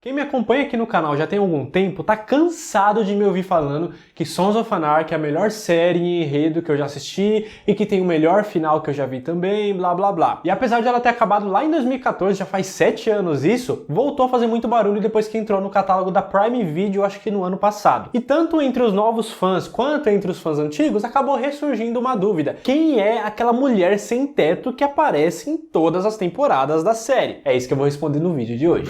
Quem me acompanha aqui no canal já tem algum tempo tá cansado de me ouvir falando que Sons of Anarchy é a melhor série em enredo que eu já assisti e que tem o melhor final que eu já vi também, blá blá blá. E apesar de ela ter acabado lá em 2014, já faz 7 anos isso, voltou a fazer muito barulho depois que entrou no catálogo da Prime Video, acho que no ano passado. E tanto entre os novos fãs quanto entre os fãs antigos, acabou ressurgindo uma dúvida. Quem é aquela mulher sem teto que aparece em todas as temporadas da série? É isso que eu vou responder no vídeo de hoje.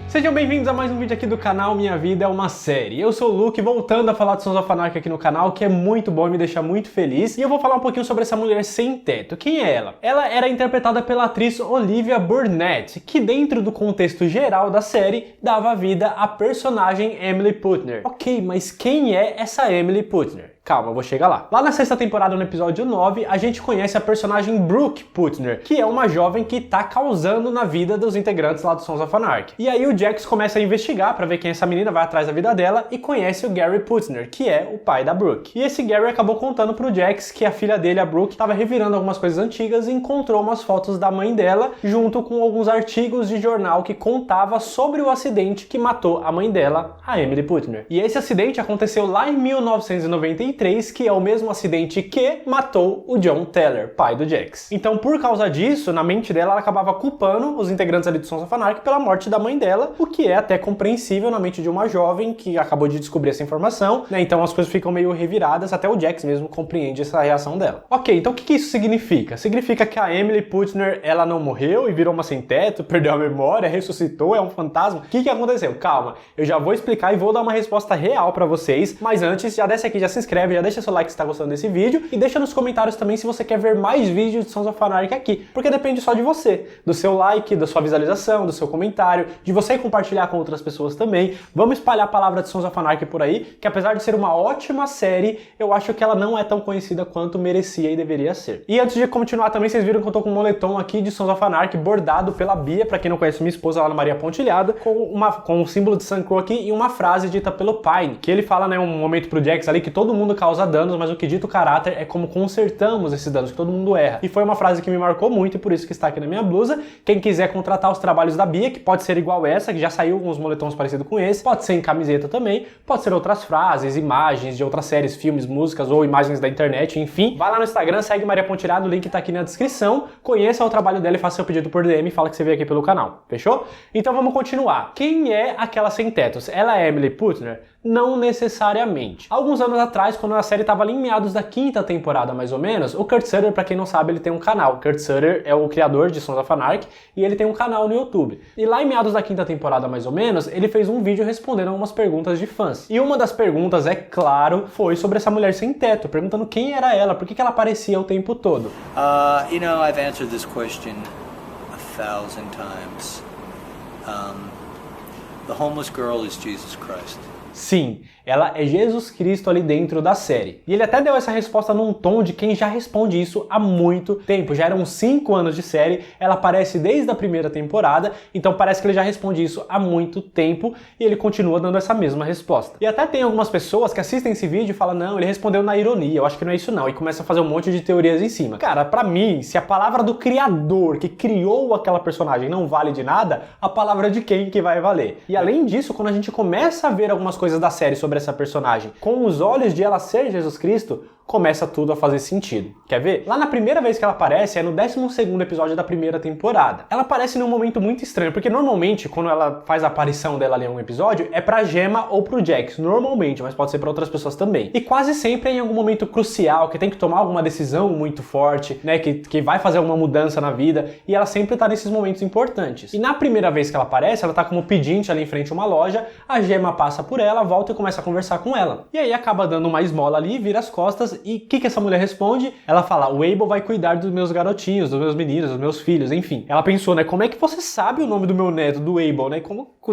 Sejam bem-vindos a mais um vídeo aqui do canal Minha Vida é uma Série. Eu sou o Luke, voltando a falar de Sons of Anarchy aqui no canal, que é muito bom e me deixa muito feliz. E eu vou falar um pouquinho sobre essa mulher sem teto. Quem é ela? Ela era interpretada pela atriz Olivia Burnett, que dentro do contexto geral da série, dava vida à personagem Emily Putner. Ok, mas quem é essa Emily Putner? Calma, eu vou chegar lá. Lá na sexta temporada, no episódio 9, a gente conhece a personagem Brooke Putner, que é uma jovem que tá causando na vida dos integrantes lá do Sons of Anarchy. E aí o Jax começa a investigar pra ver quem é essa menina, vai atrás da vida dela e conhece o Gary Putner, que é o pai da Brooke. E esse Gary acabou contando pro Jax que a filha dele, a Brooke, tava revirando algumas coisas antigas e encontrou umas fotos da mãe dela, junto com alguns artigos de jornal que contava sobre o acidente que matou a mãe dela, a Emily Putner. E esse acidente aconteceu lá em 1993, que é o mesmo acidente que matou o John Teller, pai do Jax. Então, por causa disso, na mente dela, ela acabava culpando os integrantes ali do Sons of Anarchy pela morte da mãe dela, o que é até compreensível na mente de uma jovem que acabou de descobrir essa informação, né? Então as coisas ficam meio reviradas, até o Jax mesmo compreende essa reação dela. Ok, então o que isso significa? Significa que a Emily Putner, ela não morreu e virou uma sem teto, perdeu a memória, ressuscitou, é um fantasma? O que aconteceu? Calma, eu já vou explicar e vou dar uma resposta real pra vocês, mas antes, já desce aqui, já se inscreve, já deixa seu like se tá gostando desse vídeo e deixa nos comentários também se você quer ver mais vídeos de Sons of Anarchy aqui, porque depende só de você, do seu like, da sua visualização, do seu comentário, de você compartilhar com outras pessoas também. Vamos espalhar a palavra de Sons of Anarchy por aí, que apesar de ser uma ótima série, eu acho que ela não é tão conhecida quanto merecia e deveria ser. E antes de continuar também, vocês viram que eu tô com um moletom aqui de Sons of Anarchy bordado pela Bia, pra quem não conhece minha esposa, Ana Maria Pontilhada, com um símbolo de Sancro aqui e uma frase dita pelo Pine, que ele fala, né, um momento pro Jax ali que todo mundo causa danos, mas o que dita o caráter é como consertamos esses danos, que todo mundo erra. E foi uma frase que me marcou muito e por isso que está aqui na minha blusa. Quem quiser contratar os trabalhos da Bia, que pode ser igual essa, que já saiu com uns moletons parecidos com esse, pode ser em camiseta também, pode ser outras frases, imagens de outras séries, filmes, músicas ou imagens da internet, enfim. Vai lá no Instagram, segue Maria Pontilhada, o link tá aqui na descrição, conheça o trabalho dela e faça seu pedido por DM e fala que você veio aqui pelo canal, fechou? Então vamos continuar. Quem é aquela sem tetos? Ela é Emily Putner? Não necessariamente. Alguns anos atrás, quando a série estava ali em meados da 5ª temporada, mais ou menos, o Kurt Sutter, pra quem não sabe, ele tem um canal. Kurt Sutter é o criador de Sons of Anarchy e ele tem um canal no YouTube. E lá em meados da 5ª temporada, mais ou menos, ele fez um vídeo respondendo algumas perguntas de fãs. E uma das perguntas, é claro, foi sobre essa mulher sem teto, perguntando quem era ela, por que ela aparecia o tempo todo. You know, I've answered this question 1,000 times. The homeless girl is Jesus Christ. Sim, ela é Jesus Cristo ali dentro da série. E ele até deu essa resposta num tom de quem já responde isso há muito tempo. Já eram 5 anos de série, ela aparece desde a 1ª temporada, então parece que ele já responde isso há muito tempo e ele continua dando essa mesma resposta. E até tem algumas pessoas que assistem esse vídeo e falam, não, ele respondeu na ironia, eu acho que não é isso não, e começa a fazer um monte de teorias em cima. Cara, pra mim, se a palavra do criador que criou aquela personagem não vale de nada, a palavra de quem que vai valer? E além disso, quando a gente começa a ver algumas coisas da série sobre essa personagem com os olhos de ela ser Jesus Cristo, começa tudo a fazer sentido. Quer ver? Lá na primeira vez que ela aparece, é no 12º episódio da 1ª temporada. Ela aparece num momento muito estranho, porque normalmente, quando ela faz a aparição dela ali em um episódio, é pra Gemma ou pro Jax, normalmente, mas pode ser pra outras pessoas também. E quase sempre é em algum momento crucial, que tem que tomar alguma decisão muito forte, né, que vai fazer alguma mudança na vida, e ela sempre tá nesses momentos importantes. E na primeira vez que ela aparece, ela tá como pedinte ali em frente a uma loja, a Gemma passa por ela, volta e começa a conversar com ela. E aí acaba dando uma esmola ali, vira as costas, e o que essa mulher responde? Ela fala, o Abel vai cuidar dos meus garotinhos, dos meus meninos, dos meus filhos, enfim. Ela pensou, né, como é que você sabe o nome do meu neto, do Abel, né?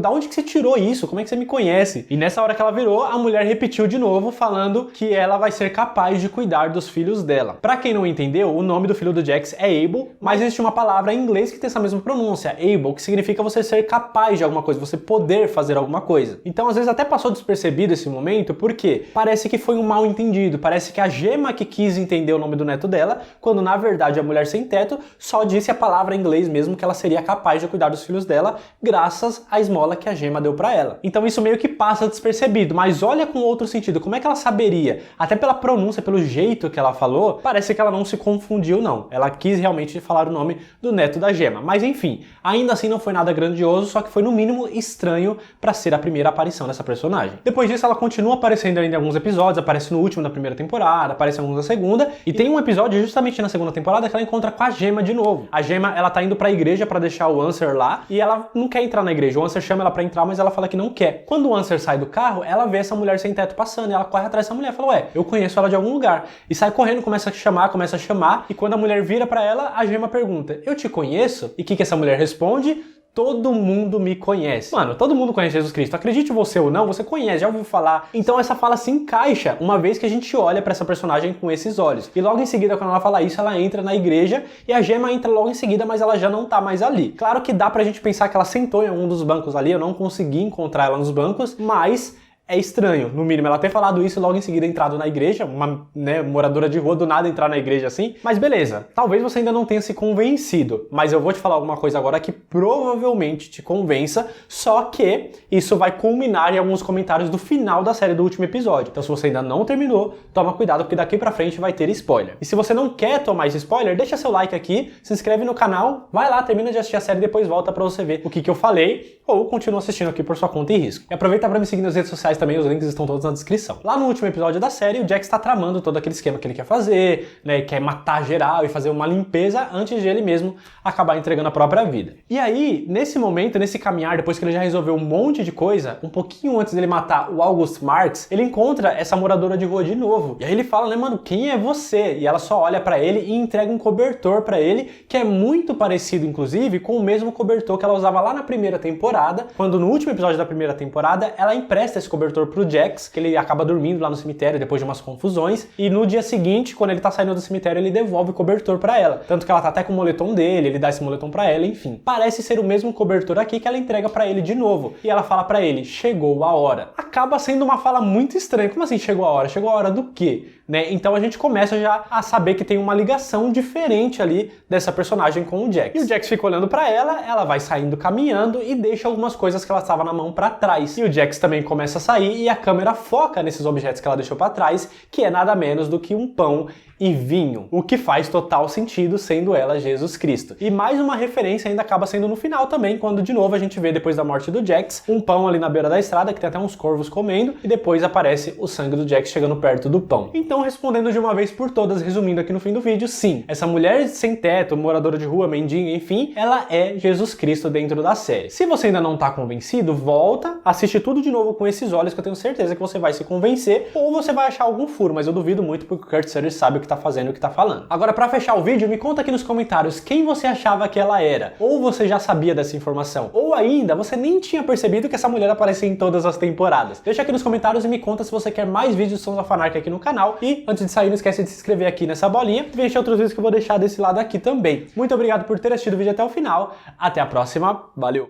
Da onde que você tirou isso? Como é que você me conhece? E nessa hora que ela virou, a mulher repetiu de novo, falando que ela vai ser capaz de cuidar dos filhos dela. Pra quem não entendeu, o nome do filho do Jax é Abel, mas existe uma palavra em inglês que tem essa mesma pronúncia, Able, que significa você ser capaz de alguma coisa, você poder fazer alguma coisa. Então, às vezes, até passou despercebido esse momento, porque parece que foi um mal entendido, parece que a Gemma que quis entender o nome do neto dela, quando na verdade a mulher sem teto só disse a palavra em inglês mesmo que ela seria capaz de cuidar dos filhos dela, graças à esmola que a Gemma deu pra ela. Então isso meio que passa despercebido, mas olha com outro sentido, como é que ela saberia? Até pela pronúncia, pelo jeito que ela falou, parece que ela não se confundiu não. Ela quis realmente falar o nome do neto da Gemma, mas enfim, ainda assim não foi nada grandioso, só que foi no mínimo estranho pra ser a primeira aparição dessa personagem. Depois disso ela continua aparecendo ainda em alguns episódios, aparece no último da primeira temporada, aparece em alguns da segunda, e tem um episódio justamente na segunda temporada que ela encontra com a Gemma de novo. A Gemma, ela tá indo pra igreja pra deixar o Answer lá, e ela não quer entrar na igreja. O Answer chama ela pra entrar, mas ela fala que não quer. Quando o Answer sai do carro, ela vê essa mulher sem teto passando, e ela corre atrás dessa mulher, fala, ué, eu conheço ela de algum lugar. E sai correndo, começa a chamar, e quando a mulher vira pra ela, a Gemma pergunta, eu te conheço? E o que essa mulher responde? Todo mundo me conhece. Mano, todo mundo conhece Jesus Cristo. Acredite você ou não, você conhece, já ouviu falar. Então essa fala se encaixa uma vez que a gente olha pra essa personagem com esses olhos. E logo em seguida, quando ela fala isso, ela entra na igreja e a Gemma entra logo em seguida, mas ela já não tá mais ali. Claro que dá pra gente pensar que ela sentou em um dos bancos ali, eu não consegui encontrar ela nos bancos, mas é estranho, no mínimo, ela ter falado isso e logo em seguida entrado na igreja, uma moradora de rua do nada entrar na igreja assim, mas beleza, talvez você ainda não tenha se convencido, mas eu vou te falar alguma coisa agora que provavelmente te convença, só que isso vai culminar em alguns comentários do final da série do último episódio. Então se você ainda não terminou, toma cuidado porque daqui pra frente vai ter spoiler. E se você não quer tomar esse spoiler, deixa seu like aqui, se inscreve no canal, vai lá, termina de assistir a série e depois volta pra você ver o que eu falei, ou continua assistindo aqui por sua conta e risco. E aproveita pra me seguir nas redes sociais também, os links estão todos na descrição. Lá no último episódio da série, o Jax está tramando todo aquele esquema que ele quer fazer, né, quer matar geral e fazer uma limpeza antes de ele mesmo acabar entregando a própria vida. E aí, nesse momento, nesse caminhar, depois que ele já resolveu um monte de coisa, um pouquinho antes dele matar o August Marks, ele encontra essa moradora de rua de novo. E aí ele fala, né, mano, quem é você? E ela só olha pra ele e entrega um cobertor pra ele, que é muito parecido, inclusive, com o mesmo cobertor que ela usava lá na primeira temporada, quando no último episódio da primeira temporada, ela empresta esse cobertor pro Jax, que ele acaba dormindo lá no cemitério depois de umas confusões, e no dia seguinte, quando ele tá saindo do cemitério, ele devolve o cobertor pra ela. Tanto que ela tá até com o moletom dele, ele dá esse moletom pra ela, enfim. Parece ser o mesmo cobertor aqui que ela entrega pra ele de novo. E ela fala pra ele, chegou a hora. Acaba sendo uma fala muito estranha. Como assim chegou a hora? Chegou a hora do quê? Né? Então a gente começa já a saber que tem uma ligação diferente ali dessa personagem com o Jax. E o Jax fica olhando pra ela vai saindo caminhando e deixa algumas coisas que ela estava na mão pra trás. E o Jax também começa a sair e a câmera foca nesses objetos que ela deixou pra trás, que é nada menos do que um pão e vinho, o que faz total sentido sendo ela Jesus Cristo. E mais uma referência ainda acaba sendo no final também, quando de novo a gente vê depois da morte do Jax, um pão ali na beira da estrada, que tem até uns corvos comendo, e depois aparece o sangue do Jax chegando perto do pão. Então, respondendo de uma vez por todas, resumindo aqui no fim do vídeo, sim, essa mulher sem teto, moradora de rua, mendiga, enfim, ela é Jesus Cristo dentro da série. Se você ainda não tá convencido, volta, assiste tudo de novo com esses olhos que eu tenho certeza que você vai se convencer, ou você vai achar algum furo, mas eu duvido muito porque o Kurt Sutter sabe o que tá fazendo e o que tá falando. Agora, pra fechar o vídeo, me conta aqui nos comentários quem você achava que ela era, ou você já sabia dessa informação, ou ainda você nem tinha percebido que essa mulher aparecia em todas as temporadas. Deixa aqui nos comentários e me conta se você quer mais vídeos de Sons of Anarchy aqui no canal, e antes de sair, não esquece de se inscrever aqui nessa bolinha e veja outros vídeos que eu vou deixar desse lado aqui também. Muito obrigado por ter assistido o vídeo até o final, até a próxima, valeu!